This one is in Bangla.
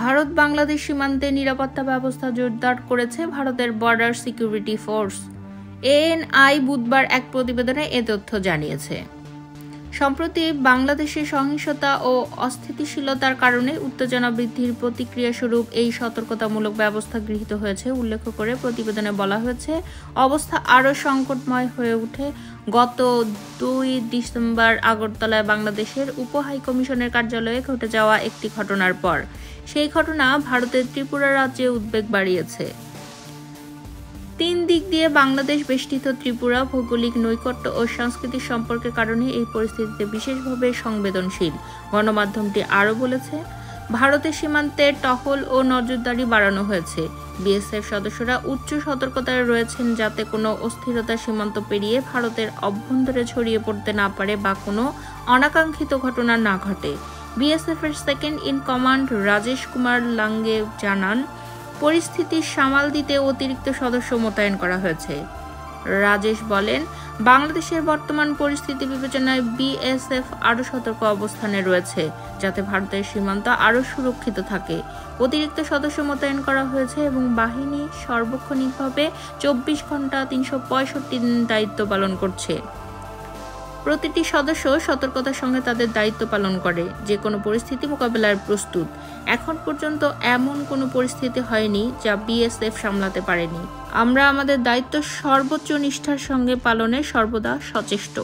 ভারত বাংলাদেশ সীমান্তে নিরাপত্তা ব্যবস্থা জোরদার করেছে ভারতের বর্ডার সিকিউরিটি ফোর্স। এএনআই বুধবার এক প্রতিবেদনে এ তথ্য জানিয়েছে। সম্প্রতি বাংলাদেশে সহিংসতা ও অস্থিতিশীলতার কারণে উত্তেজনা বৃদ্ধির প্রতিক্রিয়াস্বরূপ এই সতর্কতামূলক ব্যবস্থা গৃহীত হয়েছে উল্লেখ করে প্রতিবেদনে বলা হয়েছে, অবস্থা আরও সংকটময় হয়ে ওঠে গত 2 ডিসেম্বর আগরতলায় বাংলাদেশের উপ হাইকমিশনের কার্যালয়ে ঘটে যাওয়া একটি ঘটনার পর। সেই ঘটনা ভারতের ত্রিপুরা রাজ্যে উদ্বেগ বাড়িয়েছে। 3 দিক দিয়ে বাংলাদেশ বেষ্টিত ত্রিপুরা ভৌগোলিক নৈকট্য ও সাংস্কৃতিক সম্পর্কের কারণে এই পরিস্থিতিতে বিশেষভাবে সংবেদনশীল। গণমাধ্যমটি আরও বলেছে, ভারতের সীমান্তে টহল ও নজরদারি বাড়ানো হয়েছে। বিএসএফ সদস্যরা উচ্চ সতর্কতায় রয়েছেন যাতে কোনো অস্থিরতা সীমান্ত পেরিয়ে ভারতের অভ্যন্তরে ছড়িয়ে পড়তে না পারে বা কোনো অনাকাঙ্ক্ষিত ঘটনা না ঘটে। বিএসএফের second in command Rajesh Kumar Lange জানান, পরিস্থিতি সামাল দিতে অতিরিক্ত সদস্য মোতায়েন করা হয়েছে। রাজেশ বলেন, বাংলাদেশের বর্তমান পরিস্থিতি বিবেচনায় বিএসএফ আরও সতর্ক অবস্থানে রয়েছে যাতে ভারতের সীমান্ত আরও সুরক্ষিত থাকে। অতিরিক্ত সদস্য মোতায়েন করা হয়েছে এবং বাহিনী সার্বক্ষণিকভাবে 24 ঘন্টা 365 দিন দায়িত্ব পালন করছে। প্রতিটি সদস্য সতর্কতার সঙ্গে তাদের দায়িত্ব পালন করে, যে কোনো পরিস্থিতি মোকাবেলায় প্রস্তুত। এখন পর্যন্ত এমন কোনো পরিস্থিতি হয়নি যা বিএসএফ সামলাতে পারেনি। আমরা আমাদের দায়িত্ব সর্বোচ্চ নিষ্ঠার সঙ্গে পালনে সর্বদা সচেষ্ট।